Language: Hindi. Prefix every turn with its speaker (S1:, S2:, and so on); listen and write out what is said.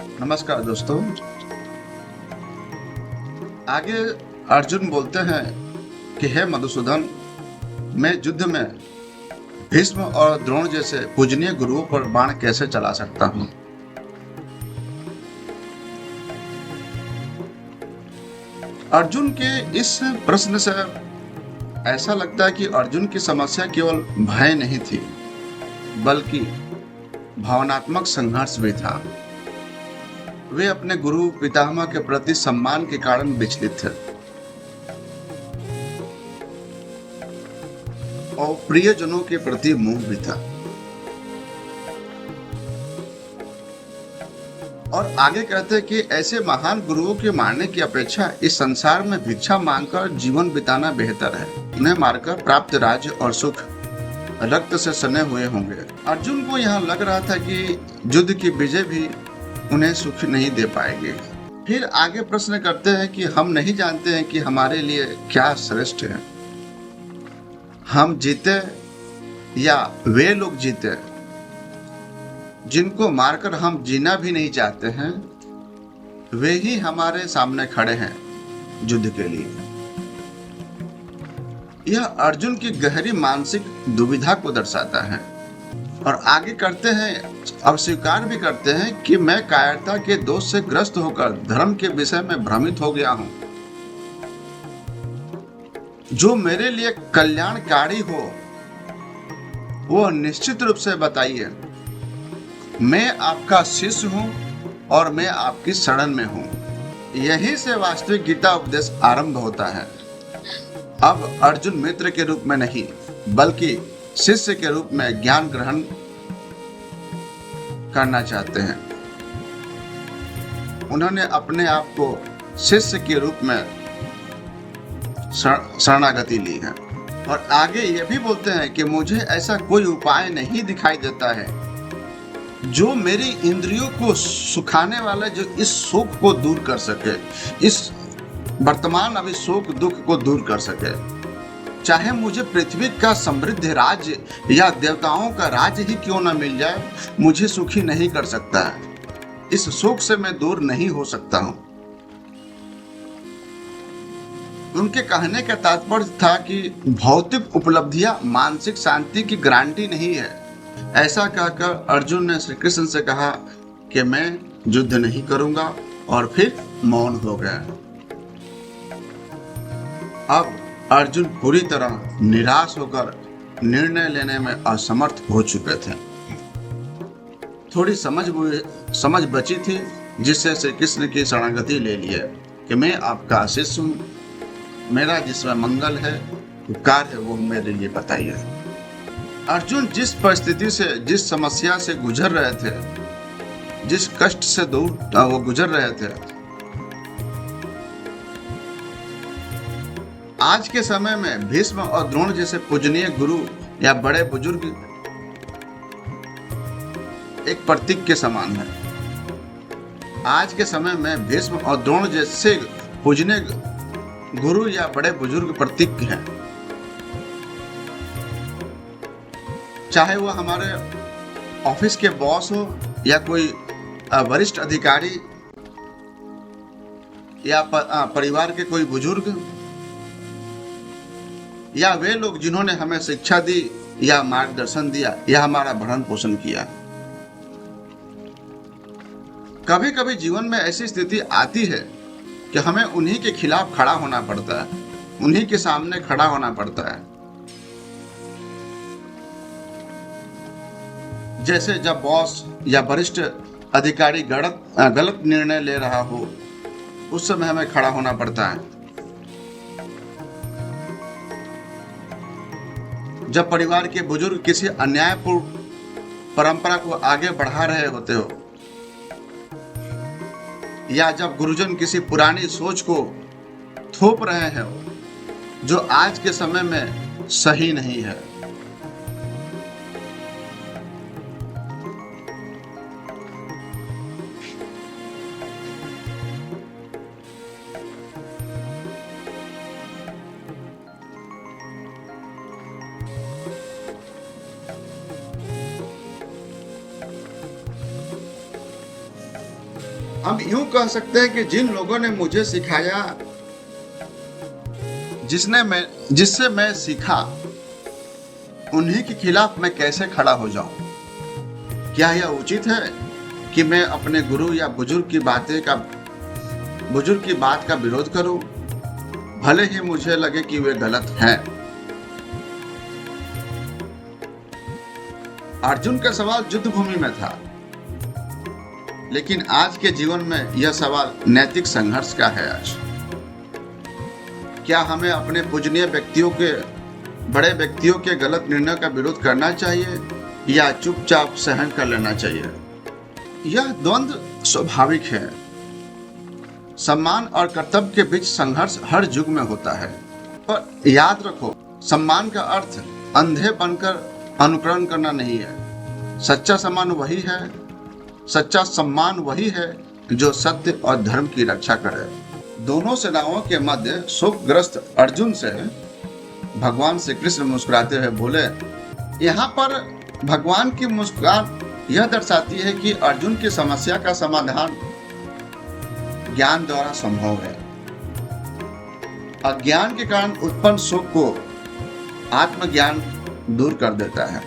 S1: नमस्कार दोस्तों। आगे अर्जुन बोलते हैं कि हे मधुसूदन, मैं युद्ध में भीष्म और द्रोण जैसे पूजनीय गुरुओं पर बाण कैसे चला सकता हूँ। अर्जुन के इस प्रश्न से ऐसा लगता है कि अर्जुन की समस्या केवल भय नहीं थी, बल्कि भावनात्मक संघर्ष भी था। वे अपने गुरु पितामह के प्रति सम्मान के कारण विचलित थे और प्रियजनों के प्रति मोह भी था। और आगे कहते हैं कि ऐसे महान गुरुओं के मारने की अपेक्षा इस संसार में भिक्षा मांगकर जीवन बिताना बेहतर है। उन्हें मारकर प्राप्त राज्य और सुख रक्त से सने हुए होंगे। अर्जुन को यहाँ लग रहा था कि युद्ध की विजय भी उन्हें सुख नहीं दे पाएगी। फिर आगे प्रश्न करते हैं कि हम नहीं जानते हैं कि हमारे लिए क्या श्रेष्ठ है। हम जीते या वे लोग जीते जिनको मारकर हम जीना भी नहीं चाहते हैं, वे ही हमारे सामने खड़े हैं युद्ध के लिए। यह अर्जुन की गहरी मानसिक दुविधा को दर्शाता है। और आगे करते हैं, अब स्वीकार भी करते हैं कि मैं कायरता के दोष से ग्रस्त होकर धर्म के विषय में भ्रमित हो गया हूं। जो मेरे लिए कल्याणकारी हो वो निश्चित रूप से बताइए। मैं आपका शिष्य हूं और मैं आपकी शरण में हूं। यही से वास्तविक गीता उपदेश आरंभ होता है। अब अर्जुन मित्र के रूप में नहीं, बल्कि शिष्य के रूप में ज्ञान ग्रहण करना चाहते हैं। उन्होंने अपने आप को शिष्य के रूप में शरणागति ली है। और आगे ये भी बोलते हैं कि मुझे ऐसा कोई उपाय नहीं दिखाई देता है जो मेरी इंद्रियों को सुखाने वाला, जो इस शोक को दूर कर सके, इस वर्तमान अभी शोक दुख को दूर कर सके। चाहे मुझे पृथ्वी का समृद्ध राज्य या देवताओं का राज्य ही क्यों न मिल जाए, मुझे सुखी नहीं कर सकता है। इस शोक से मैं दूर नहीं हो सकता हूं। उनके कहने का तात्पर्य था कि भौतिक उपलब्धियां मानसिक शांति की गारंटी नहीं है। ऐसा कहकर अर्जुन ने श्री कृष्ण से कहा कि मैं युद्ध नहीं करूंगा, और फिर मौन हो गया। अब अर्जुन पूरी तरह निराश होकर निर्णय लेने में असमर्थ हो चुके थे। थोड़ी समझ बची थी, जिससे श्री कृष्ण की शरणागति ले लिए कि मैं आपका शिष्य हूँ, मेरा जिसमें मंगल है, उपकार है, वो मेरे लिए बताइए। अर्जुन जिस परिस्थिति से, जिस समस्या से गुजर रहे थे, जिस कष्ट से दूर वो गुजर रहे थे, आज के समय में भीष्म और द्रोण जैसे पूजनीय गुरु या बड़े बुजुर्ग एक प्रतीक के समान है। आज के समय में भीष्म और द्रोण जैसे पूजनीय गुरु या बड़े बुजुर्ग प्रतीक हैं। चाहे वो हमारे ऑफिस के बॉस हो, या कोई वरिष्ठ अधिकारी, या परिवार के कोई बुजुर्ग, या वे लोग जिन्होंने हमें शिक्षा दी या मार्गदर्शन दिया या हमारा भरण पोषण किया। कभी कभी जीवन में ऐसी स्थिति आती है कि हमें उन्हीं के खिलाफ खड़ा होना पड़ता है, उन्हीं के सामने खड़ा होना पड़ता है। जैसे जब बॉस या वरिष्ठ अधिकारी गलत निर्णय ले रहा हो, उस समय हमें खड़ा होना पड़ता है। जब परिवार के बुजुर्ग किसी अन्यायपूर्ण परंपरा को आगे बढ़ा रहे होते हो, या जब गुरुजन किसी पुरानी सोच को थोप रहे हैं जो आज के समय में सही नहीं है। हम यूं कह सकते हैं कि जिन लोगों ने मुझे सिखाया, जिससे मैं सीखा, उन्हीं के खिलाफ मैं कैसे खड़ा हो जाऊं? क्या यह उचित है कि मैं अपने गुरु या बुजुर्ग की बात का विरोध करूं, भले ही मुझे लगे कि वे गलत हैं? अर्जुन का सवाल युद्ध भूमि में था, लेकिन आज के जीवन में यह सवाल नैतिक संघर्ष का है। आज क्या हमें अपने पूजनीय बड़े व्यक्तियों के गलत निर्णय का विरोध करना चाहिए या चुपचाप सहन कर लेना चाहिए? यह द्वंद्व स्वाभाविक है। सम्मान और कर्तव्य के बीच संघर्ष हर युग में होता है, पर याद रखो, सम्मान का अर्थ अंधे बनकर अनुकरण करना नहीं है। सच्चा सम्मान वही है जो सत्य और धर्म की रक्षा करे। दोनों सेनाओं के मध्य शोकग्रस्त अर्जुन से भगवान श्री कृष्ण मुस्कुराते हुए बोले। यहाँ पर भगवान की मुस्कान यह दर्शाती है कि अर्जुन की समस्या का समाधान ज्ञान द्वारा संभव है। अज्ञान के कारण उत्पन्न शोक को आत्मज्ञान दूर कर देता है।